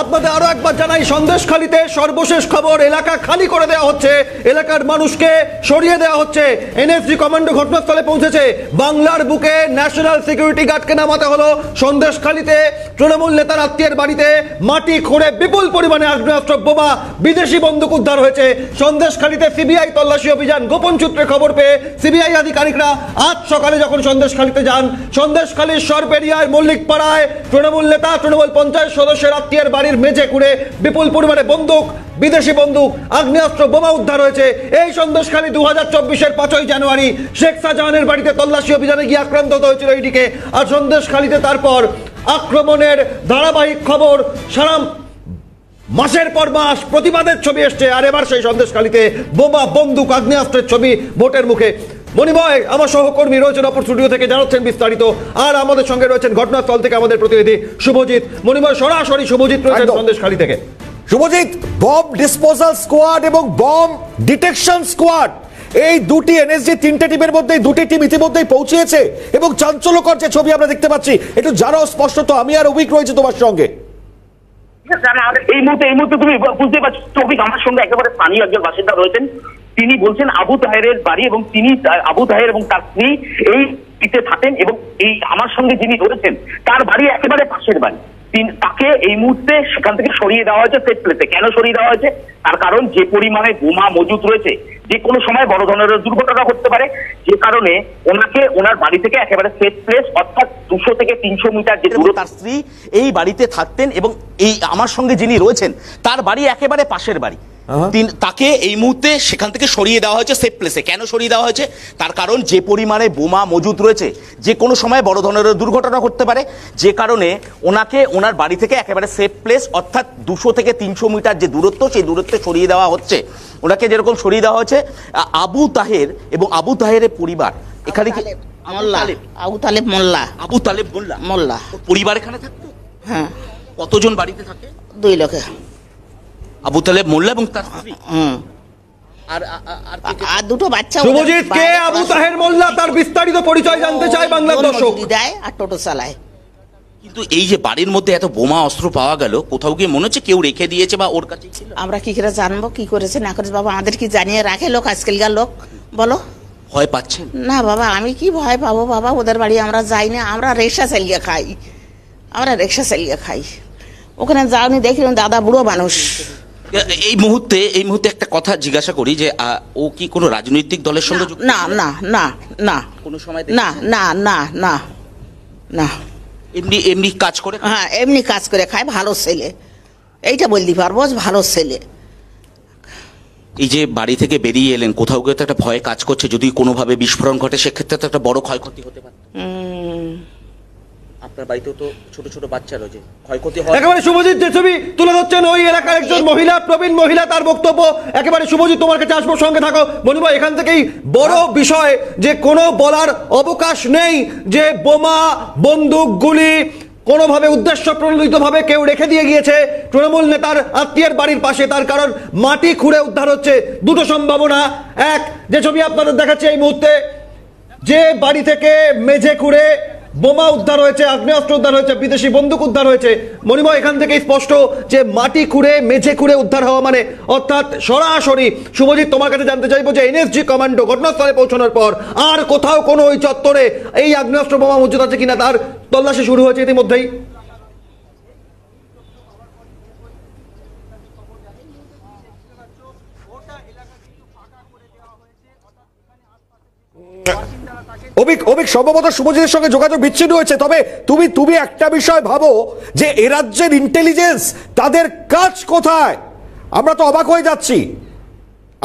আপনাদের আরো একবার জানাই, সন্দেশখালীতে সর্বশেষ খবর, এলাকা খালি করে দেওয়া হচ্ছে, এলাকার মানুষকে সরিয়ে দেওয়া হচ্ছে। এনএসজি কমান্ডো ঘটনাস্থলে পৌঁছেছে। বাংলার বুকে ন্যাশনাল সিকিউরিটি গার্ডকে নামাতে হলো। সন্দেশখালীতে তৃণমূল নেতার আত্মীয়ের বাড়িতে মাটি খুঁড়ে বিপুল পরিমাণে আগ্নেয়াস্ত্র, বোমা, বিদেশি বন্দুক উদ্ধার হয়েছে। সন্দেশখালীতে সিবিআই তল্লাশি অভিযান। গোপন সূত্রে খবর পেয়ে সিবিআই আধিকারিকরা আজ সকালে যখন সন্দেশখালীতে যান, সন্দেশখালীর সরবেরিয়ায় মল্লিকপাড়ায় তৃণমূল নেতা, তৃণমূল পঞ্চায়েত সদস্যের আত্মীয়ের বাড়ির মেঝে খুঁড়ে বিপুল পরিমাণে বন্দুক, বিদেশি বন্দুক, আগ্নেয়াস্ত্র, বোমা উদ্ধার হয়েছে। এই সন্দেশখালী 2024-এর 5ই জানুয়ারি শেখ শাহজাহানের বাড়িতে তল্লাশি অভিযানে গিয়ে আক্রান্ত হয়েছিল এইদিকে। আর সন্দেশখালীতে তারপর আক্রমণের ধারাবাহিক খবর, সারা মাসের পর মাস প্রতিবাদের ছবি এসছে। আর এবার সেই সন্দেশখালীতে বোমা, বন্দুক, আগ্নেয়াস্ত্রের ছবি ভোটের মুখে। মণিময় আমার সহকর্মী রয়েছেন অপর স্টুডিও থেকে, জানাচ্ছেন বিস্তারিত। আর আমাদের সঙ্গে রয়েছেন ঘটনাস্থল থেকে আমাদের প্রতিনিধি শুভজিৎ। মণিময়, সরাসরি শুভজিৎ রয়েছেন সন্দেশখালী থেকে। শুভজিৎ, বম ডিসপোজাল স্কোয়াড এবং বম ডিটেকশন স্কোয়াড, এই দুটি এনএসজি তিনটে টিমের মধ্যে দুটি টিম ইতিমধ্যেই পৌঁছিয়েছে এবং চাঞ্চল্যকর যে ছবি আমরা দেখতে পাচ্ছি, একটু জানাও স্পষ্টত। আমি আর অভিক রয়েছে তোমার সঙ্গে। এই মুহূর্তে তুমি বুঝতে পারছো, অভিক আমার সঙ্গে একেবারে স্থানীয় একজন বাসিন্দা রয়েছেন। তিনি বলছেন আবু তাহেরের বাড়ি, এবং তিনি আবু তাহের এবং তার স্ত্রী এই বাড়িতে থাকেন, এবং এই আমার সঙ্গে যিনি রয়েছেন তার বাড়ি একেবারে পাশের বাড়ি। তাকে এই মুহূর্তে সেখান থেকে সরিয়ে দেওয়া হয়েছে সেফ প্লেসে। কেন সরিয়ে দেওয়া হয়েছে? তার কারণ যে পরিমাণে বোমা মজুত রয়েছে, যে কোনো সময় বড় ধরনের দুর্ঘটনা ঘটতে পারে, যে কারণে ওনাকে ওনার বাড়ি থেকে একেবারে সেফ প্লেস, অর্থাৎ 200 থেকে 300 মিটার যে দূরত্ব। তার স্ত্রী এই বাড়িতে থাকতেন এবং এই আমার সঙ্গে যিনি রয়েছেন তার বাড়ি একেবারে পাশের বাড়ি। তাকে এই মুহূর্তে সেখান থেকে সরিয়ে দেওয়া হয়েছে সেফ প্লেসে। কেন সরিয়ে দেওয়া হয়েছে? তার কারণ যে পরিমাণে বোমা মজুত রয়েছে, যে কোনো সময় বড় ধরনের দুর্ঘটনা ঘটতে পারে, যে কারণে ওনাকে ওনার বাড়ি থেকে একেবারে সেফ প্লেস, অর্থাৎ 200 থেকে 300 মিটার যে দূরত্ব, সেই দূরত্বে সরিয়ে দেওয়া হচ্ছে। ওনাকে যেরকম সরিয়ে দেওয়া হচ্ছে, আবু তাহের এবং আবু তাহেরের পরিবার এখানে কি আবু তালেব মোল্লা। আবু তালেব মোল্লা মোল্লা পরিবার এখানে থাকতো? হ্যাঁ। কতজন বাড়িতে থাকে? 2 লোকে। আবু তালেব মোল্লা এবং তার স্ত্রী। আর দুটো বাচ্চা। শুভজিৎ, কে আবু তাহের মোল্লা, তার বিস্তারিত পরিচয় জানতে চাই বাংলার দর্শক। দেয় আর টোটো চালায়। কিন্তু এই যে বাড়ির মধ্যে এত বোমা অস্ত্র পাওয়া গেল, কোথাও গিয়ে মনে হচ্ছে কেউ রেখে দিয়েছে বা ওর কাছে ছিল? আমরা কি করে জানবো কি করেছে না করেছে? বাবা আমাদের কি জানিয়ে রাখে লোক আজকালকার লোক? বলো। ভয় পাচ্ছেন? না বাবা, আমি কি ভয় পাবো বাবা? ওদের বাড়ি আমরা যাই না, আমরা রিক্সা চালিয়ে খাই, আমরা রিক্সা চালিয়ে খাই। ওখানে যাওনি, দেখলাম দাদা বুড়ো মানুষ। এই মুহূর্তে একটা কথা জিজ্ঞাসা করি, যে ও কি কোনো রাজনৈতিক দলের সঙ্গে যুক্ত? না না না না, কোনো সময় না না না না না, এমনি কাজ করে। হ্যাঁ, এমনি কাজ করে খায়, ভালো ছেলে, এইটা বলতে পারবো, ভালো ছেলে। এই যে বাড়ি থেকে বেরিয়ে এলেন, কোথাও গিয়ে তো একটা ভয় কাজ করছে, যদি কোনোভাবে বিস্ফোরণ ঘটে সেক্ষেত্রে তো একটা বড় ক্ষয়ক্ষতি হতে পারে। আপনার বাড়িতেও তো ছোট ছোট বাচ্চা রয়েছে, ক্ষয়ক্ষতি হয় একেবারে। শুভজিৎ, যে ছবি তুলে ধরছেন ওই এলাকার একজন মহিলা, প্রবীণ মহিলা, তার বক্তব্য একেবারে। শুভজিৎ, তোমার কাছে আসবো, সঙ্গে থাকো। মণিময়, এখান থেকেই বড় বিষয় যে কোনো বলার অবকাশ নেই যে বোমা, বন্দুক, গুলি কোনোভাবে উদ্দেশ্য প্রণোদিতভাবে কেউ রেখে দিয়ে গিয়েছে তৃণমূল নেতার আত্মীয়ের বাড়ির পাশে। তার কারণ মাটি খুঁড়ে উদ্ধার হচ্ছে। দুটো সম্ভাবনা। এক, যে ছবি আপনাদের দেখাচ্ছে এই মুহূর্তে, যে বাড়ি থেকে মেঝে খুঁড়ে বোমা উদ্ধার হয়েছে, আগ্নেয়াস্ত্র উদ্ধার হয়েছে, বিদেশি বন্দুক উদ্ধার হয়েছে। মণিময়, এখান থেকে স্পষ্ট যে মাটি খুঁড়ে মেঝে খুঁড়ে উদ্ধার হওয়া মানে অর্থাৎ সরাসরি। শুভজিৎ, তোমার কাছে জানতে চাইবো যে এনএসজি কমান্ডো ঘটনাস্থলে পৌঁছানোর পর আর কোথাও কোনো ওই চত্বরে এই আগ্নেয়াস্ত্র বোমা মজুদ আছে কিনা, তার তল্লাশি শুরু হয়েছে ইতিমধ্যেই। অভিক সম্ভবত শুভজিতের সঙ্গে যোগাযোগ বিচ্ছিন্ন হয়েছে। তবে তুমি একটা বিষয় ভাবো যে এ রাজ্যের ইন্টেলিজেন্স, তাদের কাজ কোথায়? আমরা তো অবাক হয়ে যাচ্ছি।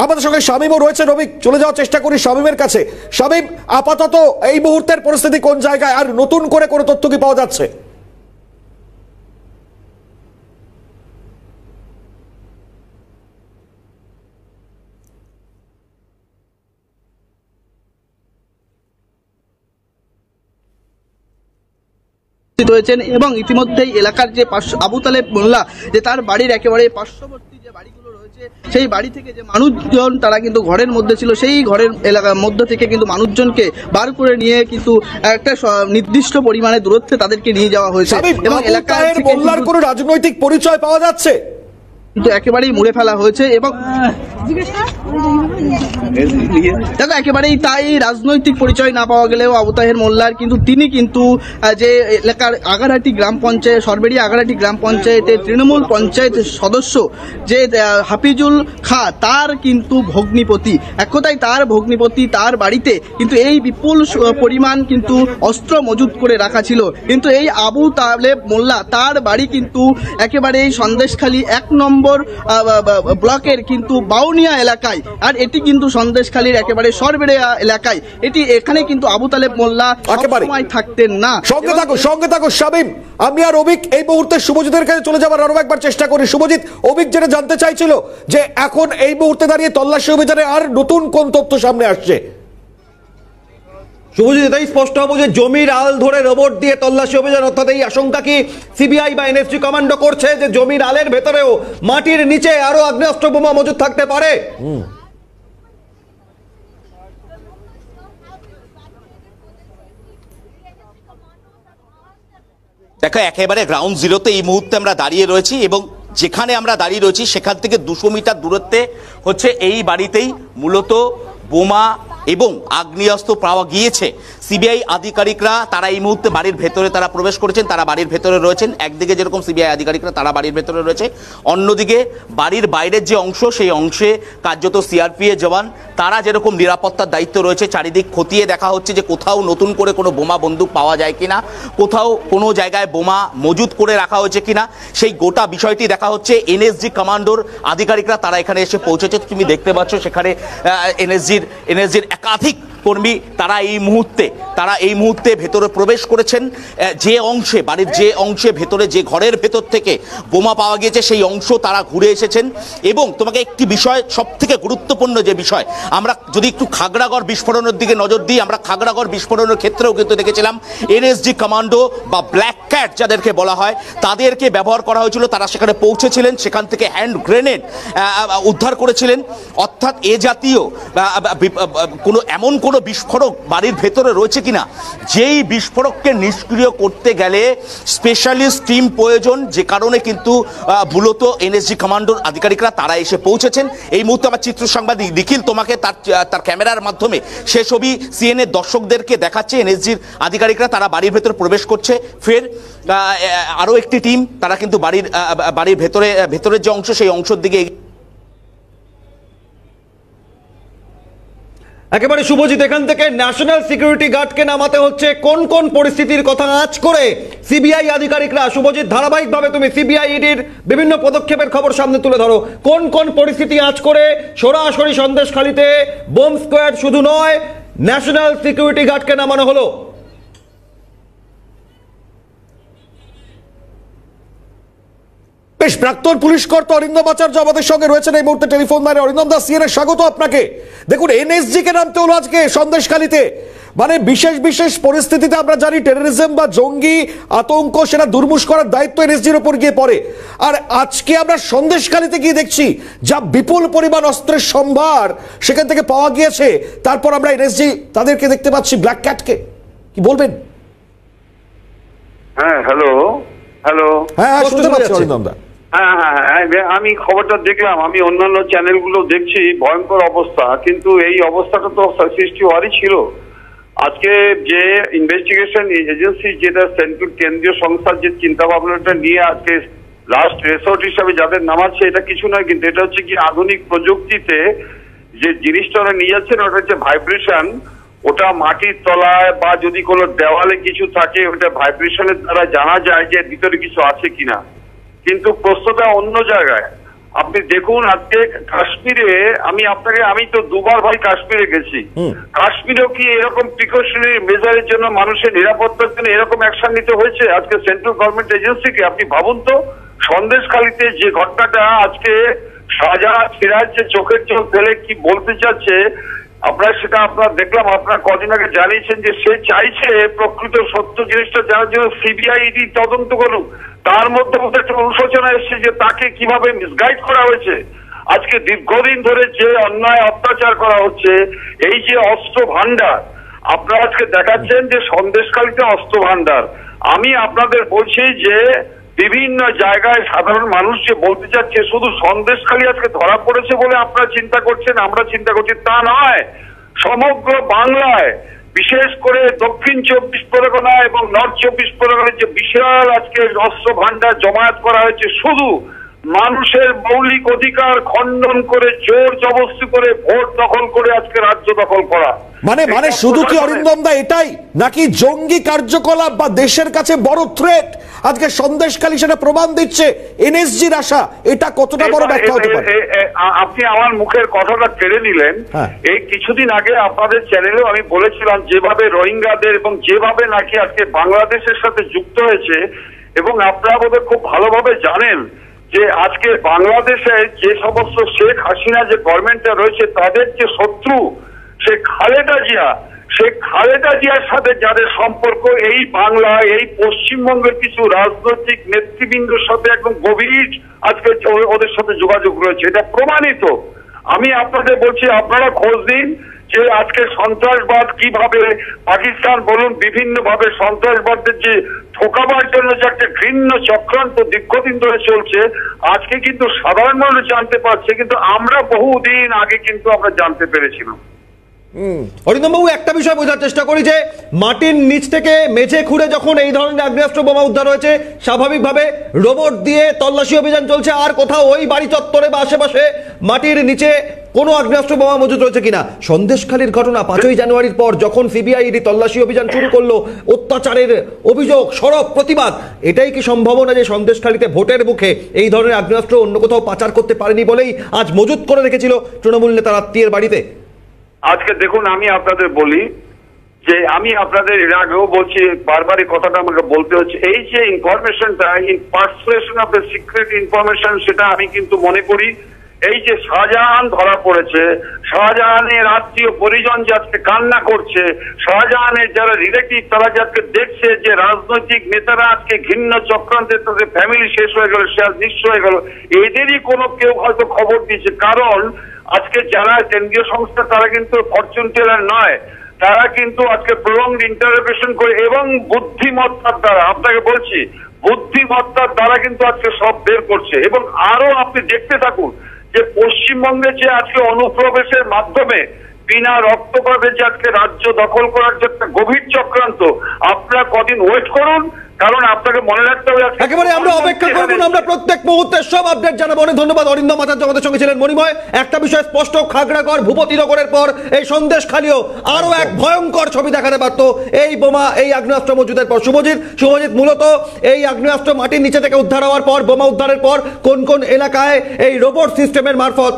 আমাদের সঙ্গে শামীমও রয়েছেন। অভিক, চলে যাওয়ার চেষ্টা করি শামীমের কাছে। শামীম, আপাতত এই মুহূর্তের পরিস্থিতি কোন জায়গায়, আর নতুন করে কোনো তথ্য কি পাওয়া যাচ্ছে? হয়েছেন এবং ইতিমধ্যেই এলাকার যে আবু তালেব মোল্লা যে তার বাড়ির একেবারে পার্শ্ববর্তী যে বাড়িগুলো রয়েছে সেই বাড়ি থেকে যে মানুষজন তারা কিন্তু ঘরের মধ্যে ছিল সেই ঘরের এলাকার মধ্য থেকে কিন্তু মানুষজনকে বার করে নিয়ে কিন্তু একটা নির্দিষ্ট পরিমাণে দূরত্বে তাদেরকে নিয়ে যাওয়া হয়েছে এবং এলাকার মোল্লার কোনো রাজনৈতিক পরিচয় পাওয়া যাচ্ছে কিন্তু একেবারেই মুড়ে ফেলা হয়েছে এবং দেখো একেবারেই তাই রাজনৈতিক পরিচয় না পাওয়া গেলেও আবু তাহের মোল্লার কিন্তু তিনি কিন্তু যে এলাকার আগারহাটি গ্রাম পঞ্চায়েত সরবেড়িয়া আগারহাটি গ্রাম পঞ্চায়েতের তৃণমূল পঞ্চায়েত সদস্য যে হাফিজুল খা তার কিন্তু ভগ্নিপতি এক কথায় তার ভগ্নিপতি তার বাড়িতে কিন্তু এই বিপুল পরিমাণ কিন্তু অস্ত্র মজুত করে রাখা ছিল কিন্তু এই আবু তালেব মোল্লা তার বাড়ি কিন্তু একেবারেই সন্দেশখালী ১ নম্বর ব্লকের কিন্তু বাউনিয়া এলাকায় আর এটি কিন্তু সন্দেশখালীর একেবারে সরবেড়িয়া এলাকায় এখানে কিন্তু আবু তালেব মোল্লা সবসময় থাকতেন না। সঙ্গে থাকো শামীম, আমি আর অভিক এই মুহূর্তে শুভজিতের কাছে চলে যাবার আরো একবার চেষ্টা করি। শুভজিৎ, অভিক যেটা জানতে চাইছিল যে এখন এই মুহূর্তে দাঁড়িয়ে তল্লাশি অভিযানে আর নতুন কোন তথ্য সামনে আসছে? শুভজিৎ, এটাই স্পষ্ট হবো যে জমির আল ধরে রোবট দিয়ে তল্লাশি অভিযান, অর্থাৎ এই আশঙ্কা কি সিবিআই বা এনএসজি কমান্ডো করছে যে জমির আলের ভেতরেও মাটির নিচে আরো আগ্নেয়াস্ত্র বোমা মজুদ থাকতে পারে? দেখো একেবারে গ্রাউন্ড জিরোতে এই মুহূর্তে আমরা দাঁড়িয়ে রয়েছি এবং যেখানে আমরা দাঁড়িয়ে রয়েছি সেখান থেকে 200 মিটার দূরত্বে হচ্ছে এই বাড়িতেই মূলত বোমা এবং আগ্নেয়াস্ত্র পাওয়া গিয়েছে। সিবিআই আধিকারিকরা তারা এই মুহূর্তে বাড়ির ভেতরে তারা প্রবেশ করেছেন, তারা বাড়ির ভেতরে রয়েছেন। একদিকে যেরকম সিবিআই আধিকারিকরা তারা বাড়ির ভেতরে রয়েছে, অন্যদিকে বাড়ির বাইরের যে অংশ সেই অংশে কার্যত সিআরপিএফ জওয়ান তারা যেরকম নিরাপত্তার দায়িত্ব রয়েছে, চারিদিক খতিয়ে দেখা হচ্ছে যে কোথাও নতুন করে কোনো বোমা বন্দুক পাওয়া যায় কিনা, কোথাও কোনো জায়গায় বোমা মজুত করে রাখা হয়েছে কিনা, সেই গোটা বিষয়টি দেখা হচ্ছে। এনএসজি কমান্ডোর আধিকারিকরা তারা এখানে এসে পৌঁছেছে, তুমি দেখতে পাচ্ছ সেখানে এনএসজির একাধিক কর্মী তারা এই মুহূর্তে ভেতরে প্রবেশ করেছেন। যে অংশে বাড়ির যে অংশে ভেতরে যে ঘরের ভেতর থেকে বোমা পাওয়া গিয়েছে সেই অংশ তারা ঘুরে এসেছেন। এবং তোমাকে একটি বিষয়, সব থেকে গুরুত্বপূর্ণ যে বিষয়, আমরা যদি একটু খাগড়াগড় বিস্ফোরণের দিকে নজর দিই, আমরা খাগড়াগড় বিস্ফোরণের ক্ষেত্রেও কিন্তু দেখেছিলাম এনএসজি কমান্ডো বা ব্ল্যাক ক্যাট যাদেরকে বলা হয় তাদেরকে ব্যবহার করা হয়েছিল। তারা সেখানে পৌঁছেছিলেন, সেখান থেকে হ্যান্ড গ্রেনেড উদ্ধার করেছিলেন। অর্থাৎ এ জাতীয় এমন কোনো বিস্ফোরক বাড়ির ভেতরে রয়েছে কিনা, যেই বিস্ফোরককে নিষ্ক্রিয় করতে গেলে স্পেশালিস্ট টিম প্রয়োজন, যে কারণে কিন্তু মূলত এনএসজি কমান্ডোর আধিকারিকরা তারা এসে পৌঁছেছেন। এই মুহূর্তে আমার চিত্র সাংবাদিক নিখিল তোমাকে তার ক্যামেরার মাধ্যমে সে ছবি সিএনএ দর্শকদেরকে দেখাচ্ছে। এনএসজির আধিকারিকরা তারা বাড়ির ভেতরে প্রবেশ করছে, ফের আরো একটি টিম তারা কিন্তু বাড়ির ভেতরের যে অংশ সেই অংশের দিকে। একেবারে শুভজিৎ, এখান থেকে ন্যাশনাল সিকিউরিটি গার্ডকে নামাতে হচ্ছে। কোন কোন পরিস্থিতির কথা আঁচ করে সিবিআই আধিকারিকরা, শুভজিৎ ধারাবাহিকভাবে তুমি সিবিআই ইডির বিভিন্ন পদক্ষেপের খবর সামনে তুলে ধরো, কোন কোন পরিস্থিতি আঁচ করে সরাসরি সন্দেশখালীতে বোম স্কোয়াড শুধু নয় ন্যাশনাল সিকিউরিটি গার্ডকে নামানো হলো? প্রাক্তন পুলিশ কর্তা অরিন্দম আচার্য আমাদের সঙ্গে রয়েছেন এই মুহূর্তে টেলিফোন লাইনে। অরিন্দম দাস, সিএনএ স্বাগত আপনাকে। দেখুন, এনএসজি কে নামতে হলো আজকে সন্দেশখালীতে, মানে বিশেষ পরিস্থিতিতে আমরা জানি টেররিজম বা জঙ্গি আতঙ্ক সেটা দুর্মুষ করার দায়িত্ব এনএসজির উপর গিয়ে পড়ে। আর আজকে আমরা সন্দেশখালীতে গিয়ে দেখছি যা বিপুল পরিমাণ অস্ত্রের সম্ভার সেখান থেকে পাওয়া গিয়েছে, তারপর আমরা এনএসজি তাদেরকে দেখতে পাচ্ছি ব্ল্যাক ক্যাটকে, কি বলবেন? হ্যাঁ, হ্যালো, হ্যাঁ শুনতে পাচ্ছি অরিন্দম দা। হ্যাঁ, আমি খবরটা দেখলাম, আমি অন্যান্য চ্যানেলগুলো দেখছি, ভয়ঙ্কর অবস্থা। কিন্তু এই অবস্থাটা তো সৃষ্টি হওয়ারই ছিল। আজকে যে ইনভেস্টিগেশন এজেন্সি, যেটা সেন্ট্রাল কেন্দ্রীয় সংস্থার যে চিন্তা ভাবনাটা নিয়ে আজকে লাস্ট রেসোর্ট হিসাবে যাদের নামাচ্ছে, এটা কিছু নয়, কিন্তু এটা হচ্ছে কি আধুনিক প্রযুক্তিতে যে জিনিসটা ওরা নিয়ে যাচ্ছেন, ওটা হচ্ছে ভাইব্রেশন। ওটা মাটির তলায় বা যদি কোনো দেওয়ালে কিছু থাকে, ওটা ভাইব্রেশনের দ্বারা জানা যায় যে ভিতরে কিছু আছে কিনা। কিন্তু প্রশ্নটা অন্য জায়গায়। আপনি দেখুন, আজকে কাশ্মীরে আমি তো দুবার ভাই কাশ্মীরে গেছি। কাশ্মীরেও কি এরকম প্রিকশনারি মেজারের জন্য, মানুষের নিরাপত্তার জন্য এরকম অ্যাকশন নিতে হয়েছে আজকে সেন্ট্রাল গভর্নমেন্ট এজেন্সিকে? আপনি ভাবুন তো, সন্দেশখালীতে যে ঘটনাটা আজকে শাহজাহান সিরাজ যে চোখের জল ফেলে কি বলতে চাচ্ছে, আপনারা সেটা দেখলাম আপনারা কদিন আগে জানিয়েছেন যে সে চাইছে প্রকৃত সত্য জিনিসটা জানার জন্য সিবিআই ইডি তদন্ত করুক। তার মধ্যে একটা অনুশোচনা এসেছে যে তাকে কিভাবে মিসগাইড করা হয়েছে। আজকে দীর্ঘদিন ধরে যে অন্যায় অত্যাচার করা হচ্ছে, এই যে অস্ত্র ভান্ডার আপনারা আজকে দেখাচ্ছেন যে সন্দেশখালীতে অস্ত্র ভান্ডার, আমি আপনাদের বলছি যে বিভিন্ন জায়গায় সাধারণ মানুষ যে বলতে চাচ্ছে শুধু সন্দেশখালী আজকে ধরা পড়েছে বলে আপনারা চিন্তা করছেন, আমরা চিন্তা করছি, তা নয়। সমগ্র বাংলায়, বিশেষ করে দক্ষিণ 24 পরগনা এবং নর্থ 24 পরগনায় যে বিশাল আজকে অস্ত্র ভান্ডার জমায়েত করা হয়েছে, শুধু মানুষের মৌলিক অধিকার খণ্ডন করে জোর জবরদস্তি করে ভোট দখল করে আজকে রাজ্য দখল করা। মানে শুধু কি অরিন্দম দা এটাই, নাকি জঙ্গি কার্যকলাপ বা দেশের কাছে বড় থ্রেট আজকে সন্দেশখালী সেটা প্রমাণ দিচ্ছে? এনএসজির আশা এটা কতটা বড় ব্যাখ্যা হতে পারে? আপনি আমার মুখের কথাটা কেড়ে নিলেন। এই কিছুদিন আগে আপনাদের চ্যানেলেও আমি বলেছিলাম যেভাবে রোহিঙ্গাদের এবং যেভাবে নাকি আজকে বাংলাদেশের সাথে যুক্ত হয়েছে, এবং আপনারা বোধহয় খুব ভালোভাবে জানেন যে আজকে বাংলাদেশে যে সমস্ত শেখ হাসিনা যে গভর্নমেন্টটা রয়েছে তাদের যে শত্রু শেখ খালেদা জিয়া, শেখ খালেদা জিয়ার সাথে যাদের সম্পর্ক এই বাংলা, এই পশ্চিমবঙ্গের কিছু রাজনৈতিক নেতৃবৃন্দের সাথে একদম গভীর আজকে ওদের সাথে যোগাযোগ রয়েছে, এটা প্রমাণিত। আমি আপনাদের বলছি আপনারা খোঁজ দিন যে আজকে সন্ত্রাসবাদ কিভাবে পাকিস্তান বলুন বিভিন্ন ভাবে সন্ত্রাসবাদদের যে ঠোকাবার জন্য যে একটা ঘৃণ্য চক্রান্ত দীর্ঘদিন ধরে চলছে, আজকে কিন্তু সাধারণ মানুষ জানতে পারছে, কিন্তু আমরা বহুদিন আগে কিন্তু আমরা জানতে পেরেছিলাম। অরিন্দম বাবু, একটা বিষয় বোঝার চেষ্টা করি যে মাটির নিচ থেকে মেঝে খুঁড়ে যখন এই ধরনের আগ্নেয়াস্ত্র বোমা উদ্ধার হয়েছে, স্বাভাবিকভাবে রোবট দিয়ে তল্লাশি অভিযান চলছে, আর কোথাও ওই বাড়ি চত্বরে বা আশেপাশে মাটির নিচে কোনো আগ্নেয়াস্ত্র বোমা মজুদ রয়েছে কিনা। সন্দেশখালীর ঘটনা 5ই জানুয়ারির পর যখন সিবিআইডি তল্লাশি অভিযান শুরু করলো, অত্যাচারের অভিযোগ, সরব প্রতিবাদ, এটাই কি সম্ভাবনা যে সন্দেশখালীতে ভোটের মুখে এই ধরনের আগ্নেয়াস্ত্র অন্য কোথাও পাচার করতে পারেনি বলেই আজ মজুদ করে রেখেছিল তৃণমূল নেতার আত্মীয়ের বাড়িতে? আজকে দেখুন, আমি আপনাদের বলি যে আমি আপনাদের এর আগেও বলছি, বারবারই কথাটা আমাকে বলতে হচ্ছে, এই যে ইনফরমেশনটা, পার্সুলেশন অফ দ্য সিক্রেট ইনফরমেশন, সেটা আমি কিন্তু মনে করি এই যে শাহজাহান ধরা পড়েছে, শাহজাহানের আত্মীয় পরিজন যে আজকে কান্না করছে, শাহজাহানের যারা রিলেটিভ তারা যে আজকে দেখছে যে রাজনৈতিক নেতারা আজকে ঘৃণ্য চক্রান্তে তাদের ফ্যামিলি শেষ হয়ে গেল, সে আজ নিঃস্ব হয়ে গেল, এদেরই কোনো কেউ হয়তো খবর দিয়েছে। কারণ আজকে যারা কেন্দ্রীয় সংস্থা তারা কিন্তু ফরচুন টেলার নয়, তারা কিন্তু আজকে প্রলংড ইন্টারোগেশন করে এবং বুদ্ধিমত্তার দ্বারা, আপনাকে বলছি বুদ্ধিমত্তার দ্বারা কিন্তু আজকে সব বের করছে। এবং আরো আপনি দেখতে থাকুন যে পশ্চিমবঙ্গে যে আজকে অনুপ্রবেশের মাধ্যমে বিনা রক্তপাতে যে আজকে রাজ্য দখল করার যে একটা গভীর চক্রান্ত, আপনারা কদিন ওয়েট করুন, কারণ আপনাকে মনে রাখতে হবে একেবারে আমরা অপেক্ষা করব, আমরা প্রত্যেক মুহূর্তে সব আপডেট জানাবো। অনেক ধন্যবাদ অরিন্দম আচার্য আমাদের সঙ্গে ছিলেন। মণিময়, একটা বিষয় স্পষ্ট, খাগড়াগড় ভূপতিনগরের পর এই সন্দেশখালীও আরো এক ভয়ঙ্কর ছবি দেখাতে পারত এই বোমা, এই আগ্নেয়াস্ত্র মজুদের পর। শুভজিৎ, মূলত এই আগ্নেয়াস্ত্র মাটির নিচে থেকে উদ্ধার হওয়ার পর, বোমা উদ্ধারের পর কোন কোন এলাকায় এই রোবট সিস্টেমের মারফত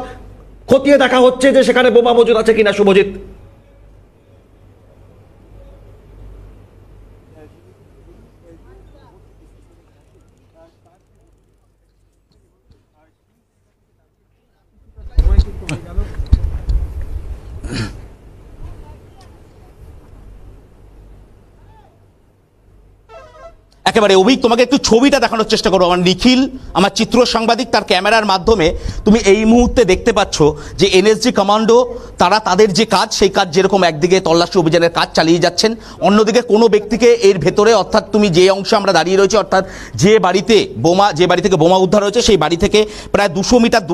খতিয়ে দেখা হচ্ছে যে সেখানে বোমা মজুদ আছে কিনা? শুভজিৎ। একেবারে অভিক, তোমাকে একটু ছবিটা দেখানোর চেষ্টা করবো। আমার নিখিল, আমার চিত্র সাংবাদিক, তার ক্যামেরার মাধ্যমে তুমি এই মুহূর্তে দেখতে পাচ্ছ যে এনএসজি কমান্ডো তারা তাদের যে কাজ, সেই কাজ যেরকম একদিকে তল্লাশি অভিযানের কাজ চালিয়ে যাচ্ছেন, অন্যদিকে কোনো ব্যক্তিকে এর ভেতরে, অর্থাৎ তুমি যে অংশে আমরা দাঁড়িয়ে রয়েছে, অর্থাৎ যে বাড়ি থেকে বোমা উদ্ধার হয়েছে সেই বাড়ি থেকে প্রায় 200 মিটার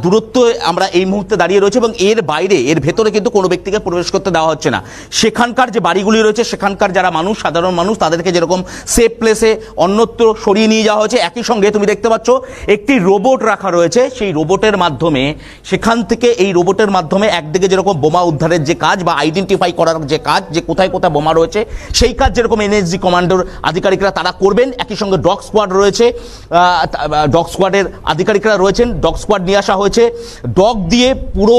দূরত্বে আমরা এই মুহূর্তে দাঁড়িয়ে রয়েছে, এবং এর বাইরে, এর ভেতরে কিন্তু কোনো ব্যক্তিকে প্রবেশ করতে দেওয়া হচ্ছে না। সেখানকার যে বাড়িগুলি রয়েছে, সেখানকার যারা মানুষ, সাধারণ মানুষ, তাদেরকে যেরকম সেফ প্লেসে অন্যত্র সরিয়ে নিয়ে যাওয়া হয়েছে, একই সঙ্গে তুমি দেখতে পাচ্ছ একটি রোবট রাখা রয়েছে। সেই রোবটের মাধ্যমে, সেখান থেকে এই রোবটের মাধ্যমে একদিকে যেরকম বোমা উদ্ধারের যে কাজ বা আইডেন্টিফাই করার যে কাজ, যে কোথায় কোথায় বোমা রয়েছে, সেই কাজ যেরকম এনএসজি কমান্ডোর আধিকারিকরা তারা করবেন, একই সঙ্গে ডগ স্কোয়াড রয়েছে, ডগ স্কোয়াডের আধিকারিকরা রয়েছেন, ডগ স্কোয়াড নিয়ে আসা হয়েছে। ডগ দিয়ে পুরো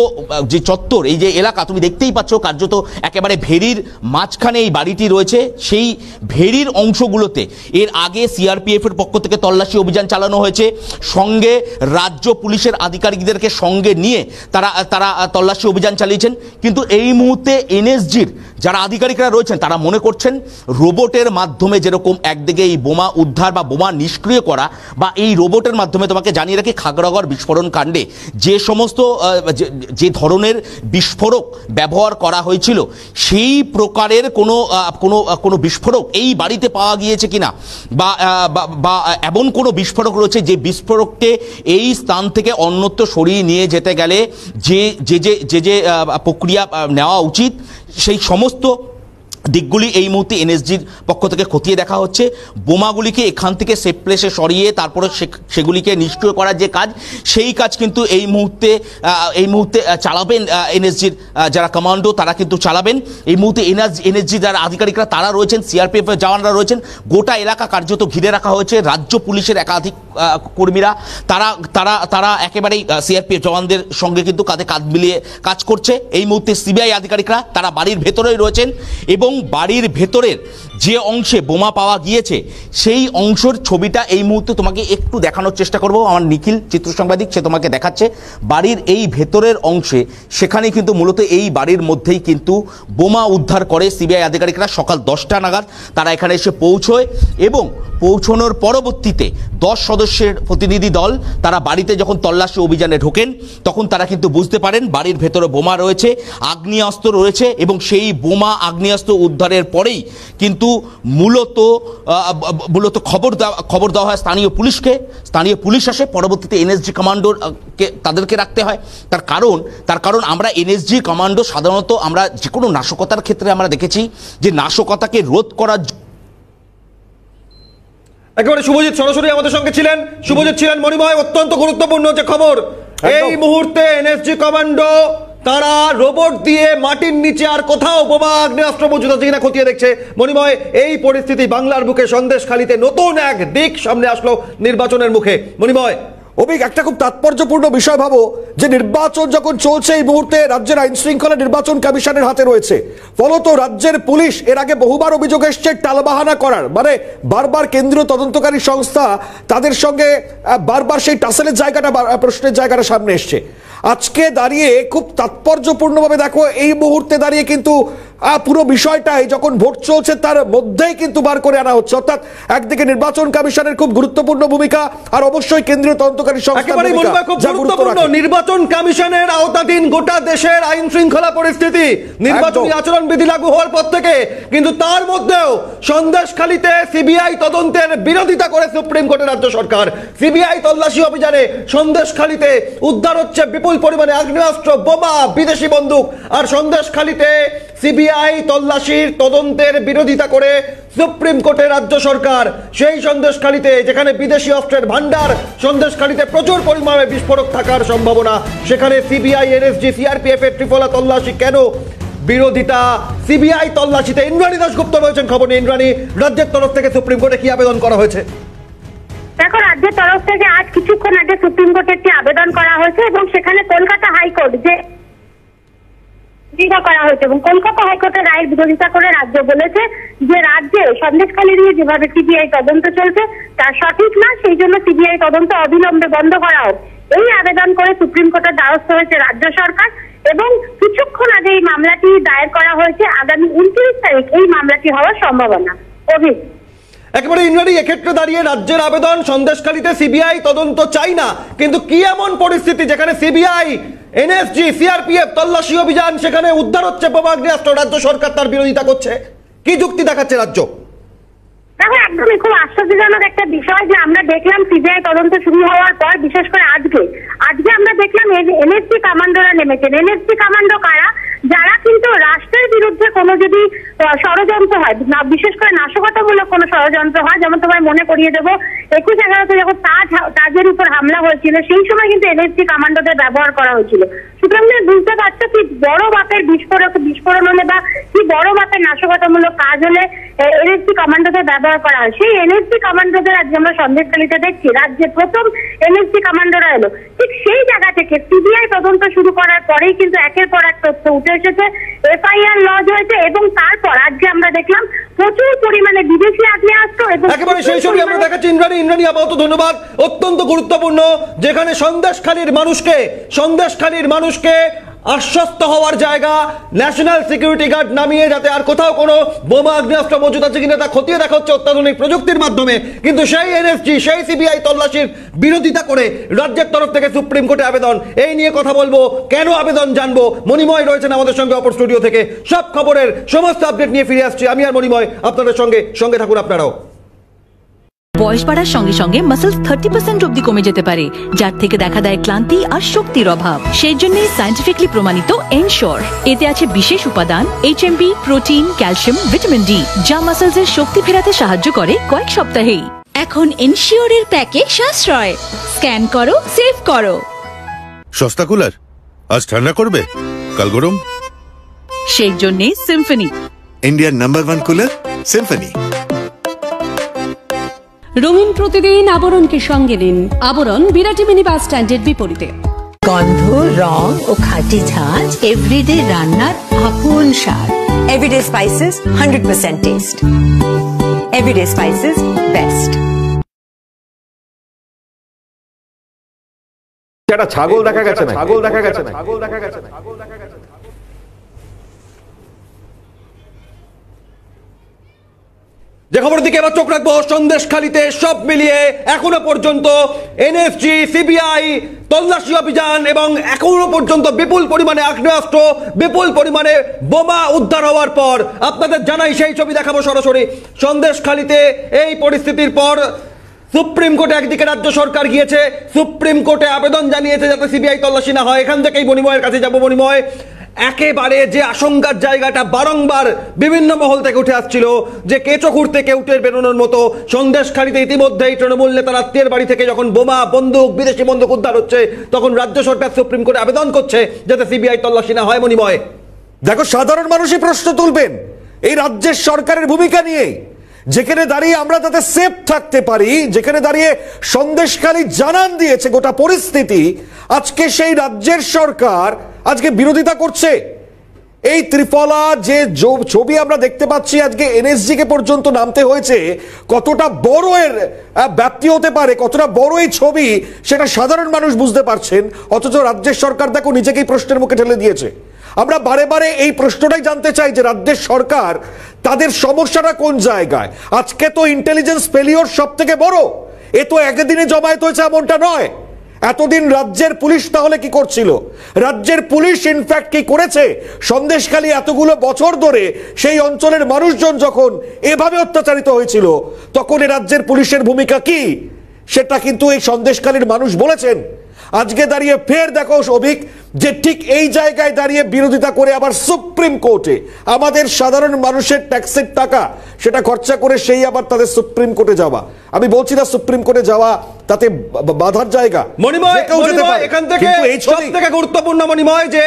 যে চত্বর, এই যে এলাকা তুমি দেখতেই পাচ্ছ, কার্যত একেবারে ভেরির মাঝখানে এই বাড়িটি রয়েছে, সেই ভেরির অংশগুলো তৃণমূলতে এর আগে সিআরপিএফ এর পক্ষ থেকে তল্লাশি অভিযান চালানো হয়েছে, সঙ্গে রাজ্য পুলিশের আধিকারিকদেরকে সঙ্গে নিয়ে তারা তারা তল্লাশি অভিযান চালিয়েছেন। কিন্তু এই মুহূর্তে এনএসজির যারা আধিকারিকরা রয়েছেন তারা মনে করছেন রোবটের মাধ্যমে যেরকম একদিকে এই বোমা উদ্ধার বা বোমা নিষ্ক্রিয় করা, বা এই রোবটের মাধ্যমে তোমাকে জানিয়ে রাখি খাগড়াগড় বিস্ফোরণ কাণ্ডে যে সমস্ত যে ধরনের বিস্ফোরক ব্যবহার করা হয়েছিল সেই প্রকারের কোনো বিস্ফোরক এই বাড়িতে পাওয়া গিয়েছে কিনা, বা এমন কোনো বিস্ফোরক রয়েছে যে বিস্ফোরককে এই স্থান থেকে অন্যত্র সরিয়ে নিয়ে যেতে গেলে যে প্রক্রিয়া নেওয়া উচিত সেই সমস্ত দিকগুলি এই মুহূর্তে এনএসজির পক্ষ থেকে খতিয়ে দেখা হচ্ছে। বোমাগুলিকে এখান থেকে সেফ প্লেসে সরিয়ে তারপরে সেগুলিকে নিষ্ক্রিয় করার যে কাজ, সেই কাজ কিন্তু এই মুহূর্তে চালাবেন এনএসজির যারা কমান্ডো, তারা কিন্তু চালাবেন। এই মুহূর্তে এনএসজি যারা আধিকারিকরা তারা রয়েছেন, সিআরপিএফ এর জওয়ানরা রয়েছেন, গোটা এলাকা কার্যত ঘিরে রাখা হয়েছে। রাজ্য পুলিশের একাধিক কর্মীরা তারা একেবারেই সিআরপিএফ জওয়ানদের সঙ্গে কিন্তু কাঁধে কাঁধ মিলিয়ে কাজ করছে। এই মুহূর্তে সিবিআই আধিকারিকরা তারা বাড়ির ভেতরেই রয়েছেন এবং বাড়ির ভেতরের যে অংশে বোমা পাওয়া গিয়েছে সেই অংশের ছবিটা এই মুহূর্তে তোমাকে একটু দেখানোর চেষ্টা করব। আমার নিখিল চিত্র সাংবাদিক সে তোমাকে দেখাচ্ছে বাড়ির এই ভেতরের অংশে, সেখানে কিন্তু মূলত এই বাড়ির মধ্যেই কিন্তু বোমা উদ্ধার করে সিবিআই আধিকারিকরা। সকাল 10টা নাগাদ তারা এখানে এসে পৌঁছয় এবং পৌঁছানোর পরবর্তীতে 10 সদস্যের প্রতিনিধি দল তারা বাড়িতে যখন তল্লাশি অভিযানে ঢোকেন তখন তারা কিন্তু বুঝতে পারেন বাড়ির ভেতরে বোমা রয়েছে, আগ্নেয়াস্ত্র রয়েছে এবং সেই বোমা আগ্নেয়াস্ত্র উদ্ধারের পরেই কিন্তু মূলত খবর দেওয়া হয় স্থানীয় পুলিশকে। স্থানীয় পুলিশ আসে, পরবর্তীতে এনএসজি কমান্ডোকে তাদেরকে রাখতে হয়। তার কারণ আমরা এনএসজি কমান্ডো সাধারণত আমরা যে কোনো নাশকতার ক্ষেত্রে আমরা দেখেছি যে নাশকতাকে রোধ করার একেবারে শুভজিৎ সরাসরি আমাদের সঙ্গে ছিলেন। শুভজিৎ ছিলেন মণিময়। অত্যন্ত গুরুত্বপূর্ণ যে খবর এই মুহূর্তে এনএসজি কমান্ডো তারা রোবট দিয়ে মাটির নিচে আর কোথাও বোমা আগ্নেয়াস্ত্র মজুদ আছে কিনা খতিয়ে দেখছে। মণিময়, এই পরিস্থিতি বাংলার বুকে সন্দেশখালীতে নতুন এক দিক সামনে আসলো নির্বাচনের মুখে। মণিময়, অভিক, একটা খুব তাৎপর্যপূর্ণ বিষয় ভাবো যে নির্বাচন যখন চলছে এই মুহূর্তে রাজ্যের আইন শৃঙ্খলা নির্বাচন কমিশনের হাতে রয়েছে, ফলত রাজ্যের পুলিশ এর আগে বহুবার অভিযোগ এসছে টালবাহানা করার, মানে বারবার কেন্দ্রীয় তদন্তকারী সংস্থা তাদের সঙ্গে বারবার সেই টাসেলের জায়গাটা প্রশ্নের জায়গাটা সামনে এসছে। আজকে দাঁড়িয়ে খুব তাৎপর্যপূর্ণভাবে দেখো এই মুহূর্তে দাঁড়িয়ে কিন্তু পুরো বিষয়টাই যখন ভোট চলছে তার মধ্যেই কিন্তু বার করে আনা হচ্ছে, অর্থাৎ একদিকে নির্বাচন কমিশনের খুব গুরুত্বপূর্ণ ভূমিকা আর অবশ্যই কেন্দ্রীয় তদন্তকারী সংস্থা নির্বাচন কমিশনের আওতাধীন গোটা দেশের আইন শৃঙ্খলা পরিস্থিতি, নির্বাচনী আচরণ বিধি লাগু হওয়ার পর থেকে। কিন্তু তার মধ্যেও সন্দেশখালীতে সিবিআই তদন্তের বিরোধিতা করে সুপ্রিম কোর্টের রাজ্য সরকার। সিবিআই তল্লাশি অভিযানে সন্দেশখালীতে উদ্ধার হচ্ছে বিপুল পরিমাণে আগ্নেয়াস্ত্র, বোমা, বিদেশি বন্দুক। আর সন্দেশখালীতে সিবিআই তল্লাশির তদন্তের বিরোধিতা করে সুপ্রিম কোর্টের রাজ্য সরকার। সেই সন্দেশখালীতে যেখানে বিদেশি অস্ত্রের ভান্ডার, সন্দেশখালীতে প্রচুর পরিমাণে বিস্ফোরক থাকার সম্ভাবনা, সেখানে সিবিআই, এনএসজি, সিআরপিএফ এর ত্রিফলা তল্লাশি কেন? বিরোধিতা সিবিআই তল্লাশিতে। ইন্দ্রাণী দাশগুপ্ত রয়েছেন খবর নিয়ে। ইন্দ্রাণী, রাজ্যের তরফ থেকে সুপ্রিম কোর্টে কি আবেদন করা হয়েছে? দেখো, রাজ্যের তরফ থেকে আজ কিছুক্ষণ আগে সুপ্রিম কোর্টে একটি আবেদন করা হয়েছে এবং সেখানে কলকাতা হাইকোর্ট যে করা হয়েছে এবং কলকাতা হাইকোর্টের রায়ের বিরোধিতা করে রাজ্য বলেছে যে রাজ্যে সন্দেশখালী নিয়ে যেভাবে সিবিআই তদন্ত চলছে তা সঠিক না, সেই জন্য সিবিআই তদন্ত অবিলম্বে বন্ধ করা হোক। এই আবেদন করে সুপ্রিম কোর্টের দ্বারস্থ হয়েছে রাজ্য সরকার এবং কিছুক্ষণ আগে এই মামলাটি দায়ের করা হয়েছে। আগামী 29 তারিখ এই মামলাটি হওয়ার সম্ভাবনা। অভিক, একেবারে ইন্দ্রাণী, এক্ষেত্রে দাঁড়িয়ে রাজ্যের আবেদন সন্দেশখালীতে সিবিআই তদন্ত চাই না, কিন্তু কি এমন পরিস্থিতি যেখানে সিবিআই, এনএসজি, সিআরপিএফ তল্লাশি অভিযান, সেখানে উদ্ধার হচ্ছে বোমা আগ্নেয়াস্ত্র, রাজ্য সরকার তার বিরোধিতা করছে? কি যুক্তি দেখাচ্ছে রাজ্য? দেখো, একদমই খুব আশ্চর্যজনক একটা বিষয় যে আমরা দেখলাম সিবিআই তদন্ত শুরু হওয়ার পর, বিশেষ করে আজকে আমরা দেখলাম এনএসজি কমান্ডোরা নেমেছেন। এনএসজি কমান্ডো কারা? যারা কিন্তু রাষ্ট্রের বিরুদ্ধে কোনো যদি ষড়যন্ত্র হয়, বিশেষ করে নাশকতামূলক কোনো ষড়যন্ত্র হয়, যেমন তোমায় মনে করিয়ে দেবো 21/11-তে যখন তাজের উপর হামলা হয়েছিল সেই সময় কিন্তু এনএসজি কমান্ডোদের ব্যবহার করা হয়েছিল। সুতরাং বুঝতে পারছো কি বড় মাপের বিস্ফোরণ হলে বা কি বড় মাপের নাশকতামূলক কাজ হলে এনএসজি কমান্ডোদের ব্যবহার করা হয়। সেই এনএসজি কমান্ডোদের আজকে আমরা সন্দেশখালীতে দেখছি, রাজ্যে প্রথম এনএসজি কমান্ডোরা এলো। ঠিক সেই জায়গা থেকে সিবিআই তদন্ত শুরু করার পরেই কিন্তু একের পর এক তথ্য উঠে এসেছে, এফআইআর লজ হয়েছে এবং তারপর পর আজকে আমরা দেখলাম প্রচুর পরিমাণে বিদেশি আগ্নেয়াস্ত্র এবং একেবারে সেই ছবি আমরা দেখাচ্ছি ইন্দ্রাণী আপাতত ধন্যবাদ। অত্যন্ত গুরুত্বপূর্ণ, যেখানে সন্দেশখালীর মানুষকে আশ্বস্ত হওয়ার জায়গা, ন্যাশনাল সিকিউরিটি গার্ড নামিয়ে যাতে আর কোথাও কোনো বোমা আগ্নেয়াস্ত্র মজুদ আছে কিনা তা খতিয়ে দেখা হচ্ছে অত্যাধুনিক প্রযুক্তির মাধ্যমে। কিন্তু সেই এনএসজি, সেই সিবিআই তল্লাশির বিরোধিতা করে রাজ্যের তরফ থেকে সুপ্রিম কোর্টে আবেদন। এই নিয়ে কথা বলবো, কেন আবেদন জানবো। মণিময় রয়েছেন আমাদের সঙ্গে অপর স্টুডিও থেকে। সব খবরের সমস্ত আপডেট নিয়ে ফিরে আসছি আমি আর মণিময় আপনাদের সঙ্গে থাকুন আপনারাও। বয়স বাড়ার সঙ্গে সঙ্গে মাসেলস 30% অবধি কমে যেতে পারে, যার থেকে দেখা দেয় ক্লান্তি আর শক্তির অভাব। সেই জন্যই সায়েন্টিফিকলি প্রমাণিত এনশোর। এতে আছে বিশেষ উপাদান HMB, protein, calcium, vitamin D, যা মাসেলসের শক্তি ফেরাতে সাহায্য করে কয়েক সপ্তাহেই। এখন এনশিওরের প্যাকে সাশ্রয়। স্ক্যান করো, সেভ করো। সস্তা কুলার, আজ ঠান্ডা করবে, কাল গরম। সেই জন্যই সিম্ফনি, ইন্ডিয়ার নাম্বার 1 কুলার সিম্ফনি। রঙিন প্রতিদিন আবরণকে সঙ্গে নিন। আবরণ বিরাটি মিনি বাস স্ট্যান্ডের বিপরীতে। গন্ধ, রং ও খাঁটি ঝাঁঝ এভরিডে রান্নার আপন স্বাদ। Everyday spices 100% taste. Everyday spices best. একটা ছাগল দেখা গেছে না। যে খবরের দিকে এবার চোখ রাখবো, সন্দেশখালীতে সব মিলিয়ে এখনো পর্যন্ত এনএসজি, সিবিআই তল্লাশি অভিযান এবং এখনো পর্যন্ত বিপুল পরিমাণে আগ্নেয়াস্ত্র, বিপুল পরিমাণে বোমা উদ্ধার হওয়ার পর আপনাদের জানাই সেই ছবি দেখাবো সরাসরি। সন্দেশখালীতে এই পরিস্থিতির পর সুপ্রিম কোর্টে একদিকে রাজ্য সরকার গিয়েছে, সুপ্রিম কোর্টে আবেদন জানিয়েছে যাতে সিবিআই তল্লাশি না হয়। এখান থেকেই মণিময়ের কাছে যাব। মণিময়, একেবারে যে আশঙ্কার জায়গাটা বারংবার বিভিন্ন মহল থেকে উঠে আসছিল যে কেঁচো খুঁড়তে কেউটের বেরোনোর মতো, সন্দেশখালীতে ইতিমধ্যেই তৃণমূল নেতার আত্মীয়ের বাড়ি থেকে যখন বোমা, বন্দুক, বিদেশি বন্দুক উদ্ধার হচ্ছে, তখন রাজ্য সরকার সুপ্রিম কোর্টে আবেদন করছে যাতে সিবিআই তল্লাশি না হয়। মণিময়, দেখো, সাধারণ মানুষই প্রশ্ন তুলবেন এই রাজ্যের সরকারের ভূমিকা নিয়ে। যেখানে দাঁড়িয়ে আমরা তাতে সেফ থাকতে পারি, যেখানে দাঁড়িয়ে সন্দেশখালী জানান দিয়েছে গোটা পরিস্থিতি, আজকে সেই রাজ্যের সরকার আজকে বিরোধিতা করছে। এই ত্রিফলা যে ছবি আমরা দেখতে পাচ্ছি, আজকে এনএসজি কে পর্যন্ত নামতে হয়েছে, কতটা বড় এর ব্যাপ্তি হতে পারে, কতটা বড় এই ছবি, সেটা সাধারণ মানুষ বুঝতে পারছেন। অথচ রাজ্যের সরকার দেখো নিজেকেই প্রশ্নের মুখে ঠেলে দিয়েছে। আমরা বারে বারে এই প্রশ্নটাই জানতে চাই যে রাজ্যের সরকার তাদের সমস্যাটা কোন জায়গায়। আজকে তো ইন্টেলিজেন্স ফেলিওর সব থেকে বড়, এ তো একদিনে জমায়েত হয়েছে এমনটা নয়। এতদিন রাজ্যের পুলিশ তাহলে কি করছিল? রাজ্যের পুলিশ ইনফ্যাক্ট কি করেছে? সন্দেশখালী এতগুলো বছর ধরে সেই অঞ্চলের মানুষজন যখন এভাবে অত্যাচারিত হয়েছিল, তখন এই রাজ্যের পুলিশের ভূমিকা কি, সেটা কিন্তু এই সন্দেশখালীর মানুষ বলেছেন। আজকে দাঁড়িয়ে ফের দেখো অভিক, যে ঠিক এই জায়গায় দাঁড়িয়ে বিরোধিতা করে আবার সুপ্রিম কোর্টে আমাদের সাধারণ মানুষের ট্যাক্সের টাকা সেটা খরচা করে সেই আবার তাদের সুপ্রিম কোর্টে যাওয়া। আমি বলছি না সুপ্রিম কোর্টে যাওয়া তাতে বাধার জায়গা। মণিময়, এখান থেকে সবথেকে গুরুত্বপূর্ণ মণিময়, যে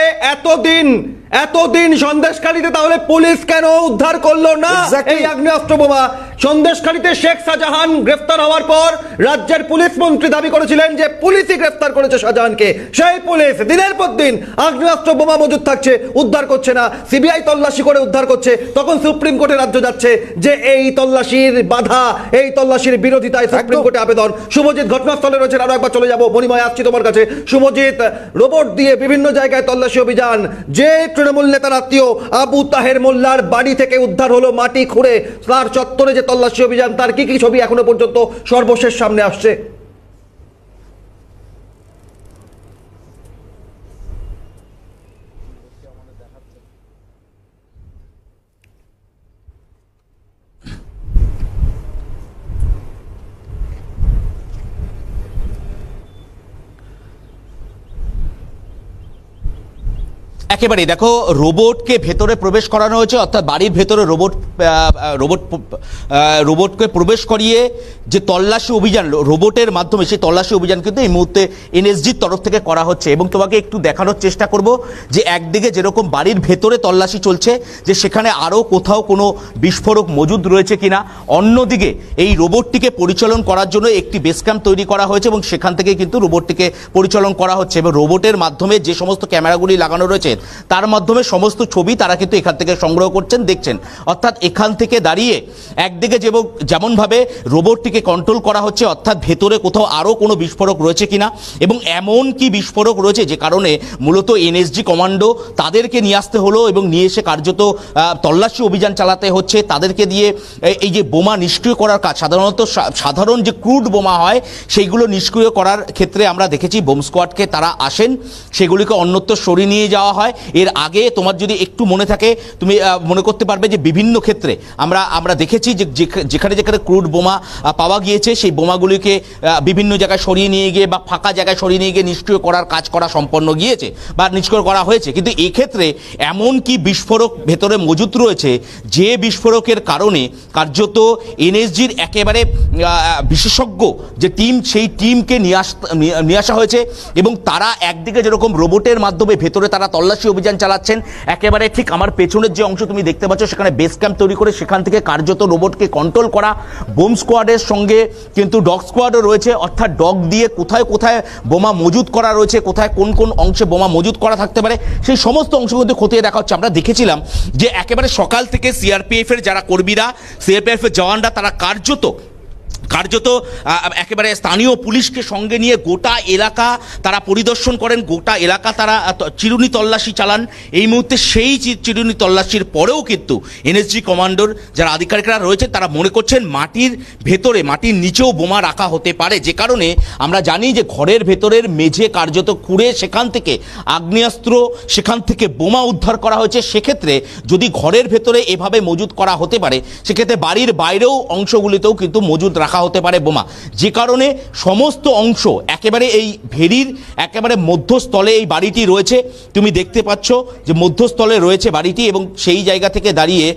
এতদিন সন্দেশখালীতে তাহলে পুলিশ কেন উদ্ধার করলো না এই আগ্নেয়াস্ত্র বোমা? সন্দেশখালীতে শেখ শাহজাহান গ্রেফতার হওয়ার পর রাজ্যের পুলিশ মন্ত্রী দাবি করেছিলেন যে পুলিশই গ্রেফতার করেছে শাহজাহানকে। সেই পুলিশ দিনের পর দিন আগ্নেয়াস্ত্র বোমা মজুদ থাকছে, উদ্ধার করছে না, সিবিআই তল্লাশি করে উদ্ধার করছে। তখন সুপ্রিম কোর্টে রাজ্য যাচ্ছে যে এই তল্লাশির বাধা, এই তল্লাশির বিরোধিতায় সুপ্রিম কোর্টে আবেদন। শুভজিৎ ঘটনাস্থলে রয়েছে, আরো একবার চলে যাব। মণিময়, আসছি তোমার কাছে। শুভজিৎ, রোবট দিয়ে বিভিন্ন জায়গায় তল্লাশি অভিযান, যে তৃণমূল নেতার আত্মীয় আবু তাহের মোল্লার বাড়ি থেকে উদ্ধার হলো মাটি খুঁড়ে, তার চত্বরে যে তল্লাশি অভিযান, তার কি কি ছবি এখনো পর্যন্ত সর্বশেষ সামনে আসছে? একেবারে দেখো, রোবটকে ভেতরে প্রবেশ করানো হয়েছে, অর্থাৎ বাড়ির ভেতরে রোবটকে প্রবেশ করিয়ে যে তল্লাশি অভিযান, রোবটের মাধ্যমে সেই তল্লাশি অভিযান কিন্তু এই মুহূর্তে এনএসজির তরফ থেকে করা হচ্ছে। এবং তোমাকে একটু দেখানোর চেষ্টা করব যে একদিকে যেরকম বাড়ির ভেতরে তল্লাশি চলছে, যে সেখানে আরও কোথাও কোনো বিস্ফোরক মজুদ রয়েছে কিনা, অন্যদিকে এই রোবটটিকে পরিচালন করার জন্য একটি বেস ক্যাম্প তৈরি করা হয়েছে এবং সেখান থেকে কিন্তু রোবটটিকে পরিচালন করা হচ্ছে। এবং রোবটের মাধ্যমে যে সমস্ত ক্যামেরাগুলি লাগানো রয়েছে তার মাধ্যমে সমস্ত ছবি তারা কিন্তু এখান থেকে সংগ্রহ করছেন, দেখছেন। অর্থাৎ এখান থেকে দাঁড়িয়ে একদিকে যেমনভাবে রোবটটিকে কন্ট্রোল করা হচ্ছে, অর্থাৎ ভেতরে কোথাও আরও কোনো বিস্ফোরক রয়েছে কিনা, এবং এমন কি বিস্ফোরক রয়েছে যে কারণে মূলত এনএসজি কমান্ডো তাদেরকে নিয়ে আসতে হলো এবং নিয়ে এসে কার্যত তল্লাশি অভিযান চালাতে হচ্ছে, তাদেরকে দিয়ে এই যে বোমা নিষ্ক্রিয় করার কাজ, সাধারণ যে ক্রুড বোমা হয় সেইগুলো নিষ্ক্রিয় করার ক্ষেত্রে আমরা দেখেছি বোম স্কোয়াডকে তারা আসেন, সেগুলিকে অন্যত্র সরিয়ে নিয়ে যাওয়া হয়। এর আগে তোমার যদি একটু মনে থাকে, তুমি মনে করতে পারবে যে বিভিন্ন ক্ষেত্রে আমরা দেখেছি যে যেখানে যেখানে ক্রুড বোমা পাওয়া গিয়েছে সেই বোমাগুলিকে বিভিন্ন জায়গায় সরিয়ে নিয়ে গিয়ে বা ফাঁকা জায়গায় সরিয়ে নিয়ে গিয়ে নিষ্ক্রিয় করার কাজ করা সম্পন্ন গিয়েছে বা নিষ্ক্রিয় করা হয়েছে। কিন্তু এক্ষেত্রে এমন কি বিস্ফোরক ভেতরে মজুত রয়েছে যে বিস্ফোরকের কারণে কার্যত এনএসজির একেবারে বিশেষজ্ঞ যে টিম, সেই টিমকে নিয়ে আসা হয়েছে এবং তারা একদিকে যেরকম রোবটের মাধ্যমে ভেতরে তারা তল্লাশি অভিযান চালাচ্ছেন, একেবারে ঠিক আমার পেছনের যে অংশ তুমি দেখতে পাচ্ছ সেখানে বেস ক্যাম্প তৈরি করে সেখান থেকে কার্যত রোবটকে কন্ট্রোল করা। বোম স্কোয়াডের সঙ্গে কিন্তু ডগ স্কোয়াডও রয়েছে, অর্থাৎ ডগ দিয়ে কোথায় কোথায় বোমা মজুত করা রয়েছে, কোথায় কোন কোন অংশে বোমা মজুত করা থাকতে পারে সেই সমস্ত অংশ কিন্তু খতিয়ে দেখা হচ্ছে। আমরা দেখেছিলাম যে একেবারে সকাল থেকে সিআরপিএফ এর যারা কর্মীরা, সিআরপিএফ এর জওয়ানরা তারা কার্যত একেবারে স্থানীয় পুলিশকে সঙ্গে নিয়ে গোটা এলাকা তারা পরিদর্শন করেন, গোটা এলাকা তারা চিরুনি তল্লাশি চালান। এই মুহূর্তে সেই চিরুনি তল্লাশির পরেও কিন্তু এনএসজি কমান্ডোর যারা আধিকারিকরা রয়েছে তারা মনে করছেন মাটির ভেতরে, মাটির নিচেও বোমা রাখা হতে পারে, যে কারণে আমরা জানি যে ঘরের ভেতরের মেঝে কার্যত খুঁড়ে সেখান থেকে আগ্নেয়াস্ত্র, সেখান থেকে বোমা উদ্ধার করা হয়েছে। সেক্ষেত্রে যদি ঘরের ভেতরে এভাবে মজুত করা হতে পারে, সেক্ষেত্রে বাড়ির বাইরেও অংশগুলিতেও কিন্তু মজুত রাখা হতে পারে বোমা, যে কারণে সমস্ত অংশ একেবারে এই ভেরির একেবারে মধ্যস্থলে এই বাড়িটি রয়েছে। তুমি দেখতে পাচ্ছ যে মধ্যস্থলে রয়েছে বাড়িটি এবং সেই জায়গা থেকে দাঁড়িয়ে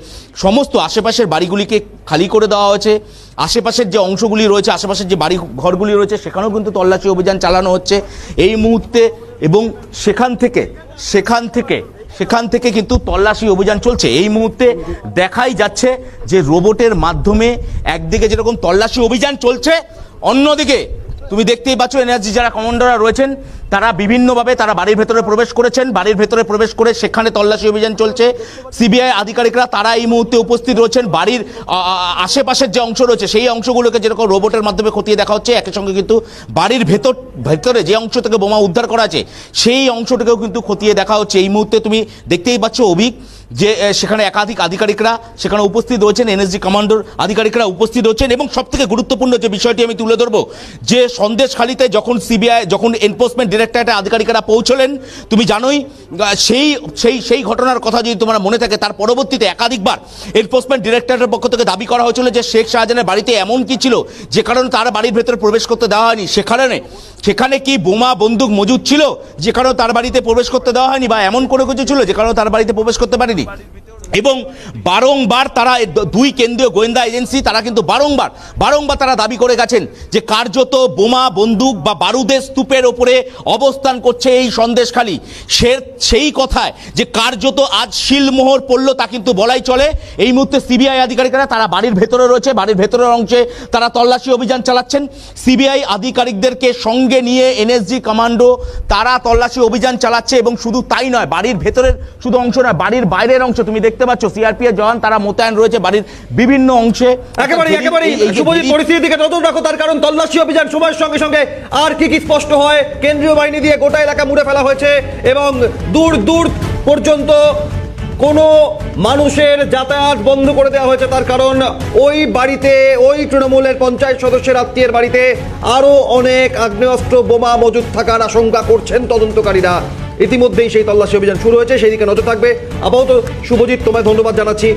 সমস্ত আশেপাশের বাড়িগুলিকে খালি করে দেওয়া হয়েছে। আশেপাশের যে অংশগুলি রয়েছে, আশেপাশের যে বাড়ি ঘরগুলি রয়েছে সেখানেও কিন্তু তল্লাশি অভিযান চালানো হচ্ছে এই মুহূর্তে এবং সেখান থেকে কিন্তু তল্লাশি অভিযান চলছে। এই মুহূর্তে দেখাই যাচ্ছে যে রোবটের মাধ্যমে একদিকে যেরকম তল্লাশি অভিযান চলছে, অন্যদিকে তুমি দেখতেই পাচ্ছ এনএসজি যারা কমান্ডাররা রয়েছেন তারা বিভিন্নভাবে তারা বাড়ির ভেতরে প্রবেশ করেছেন, বাড়ির ভেতরে প্রবেশ করে সেখানে তল্লাশি অভিযান চলছে। সিবিআই আধিকারিকরা তারা এই মুহূর্তে উপস্থিত রয়েছেন। বাড়ির আশেপাশের যে অংশ রয়েছে সেই অংশগুলোকে যেরকম রোবটের মাধ্যমে খতিয়ে দেখা হচ্ছে, একই সঙ্গে কিন্তু বাড়ির ভেতরে যে অংশ থেকে বোমা উদ্ধার করা আছে সেই অংশটাকেও কিন্তু খতিয়ে দেখা হচ্ছে। এই মুহূর্তে তুমি দেখতেই পাচ্ছ অভিক যে সেখানে একাধিক আধিকারিকরা সেখানে উপস্থিত রয়েছেন, এনএসজি কমান্ডোর আধিকারিকরা উপস্থিত রয়েছেন। এবং সবথেকে গুরুত্বপূর্ণ যে বিষয়টি আমি তুলে ধরবো, যে সন্দেশখালিতে যখন এনফোর্সমেন্ট ডিরেক্টরেটের আধিকারিকরা পৌঁছলেন, তুমি জানোই সেই ঘটনার কথা যদি তোমার মনে থাকে, তার পরবর্তীতে একাধিকবার এনফোর্সমেন্ট ডিরেক্টরেটের পক্ষ থেকে দাবি করা হয়েছিল যে শেখ শাহজাহানের বাড়িতে এমন কি ছিল যে কারণে তার বাড়ির ভেতরে প্রবেশ করতে দেওয়া হয়নি। সেখানে কি বোমা বন্দুক মজুদ ছিল যে কারণে তার বাড়িতে প্রবেশ করতে দেওয়া হয়নি, বা এমন কোনো কিছু ছিল যে কারণে তার বাড়িতে প্রবেশ করতে পারেনি। এবং বারংবার তারা দুই কেন্দ্রীয় গোয়েন্দা এজেন্সি তারা কিন্তু বারংবার তারা দাবি করে গেছেন যে কার্যত বোমা বন্দুক বা বারুদের স্তূপের ওপরে অবস্থান করছে এই সন্দেশখালি। সেই কথায় যে কার্যত আজ শিলমোহর পড়ল তা কিন্তু বলাই চলে। এই মুহূর্তে সিবিআই আধিকারিকরা তারা বাড়ির ভেতরে রয়েছে, বাড়ির ভেতরের অংশে তারা তল্লাশি অভিযান চালাচ্ছেন। সিবিআই আধিকারিকদেরকে সঙ্গে নিয়ে এনএসজি কমান্ডো তারা তল্লাশি অভিযান চালাচ্ছে এবং শুধু তাই নয়, বাড়ির ভেতরের শুধু অংশ নয়, বাড়ির বাইরের অংশ তুমি দেখতে পাচ্ছ সিআরপিএফ জওয়ান তারা মোতায়েন রয়েছে বাড়ির বিভিন্ন অংশে। একেবারে শুভজিৎ পরিস্থিতির দিকে নজর রাখো, তার কারণ তল্লাশি অভিযান সময়ের সঙ্গে সঙ্গে আর কি স্পষ্ট হয়। কেন্দ্রীয় বাহিনী দিয়ে গোটা এলাকা মুড়ে ফেলা হয়েছে এবং দূর পর্যন্ত কোনো মানুষের যাতায়াত বন্ধ করে দেওয়া হয়েছে। তার কারণ ওই বাড়িতে, ওই তৃণমূলের পঞ্চায়েত সদস্যের আত্মীয়ের বাড়িতে আরো অনেক আগ্নেয়াস্ত্র বোমা মজুদ থাকার আশঙ্কা করছেন তদন্তকারীরা। ইতিমধ্যেই সেই তল্লাশি অভিযান শুরু হয়েছে, সেই দিকে নজর থাকবে। আপাতত শুভজিৎ, তোমায় ধন্যবাদ জানাচ্ছি।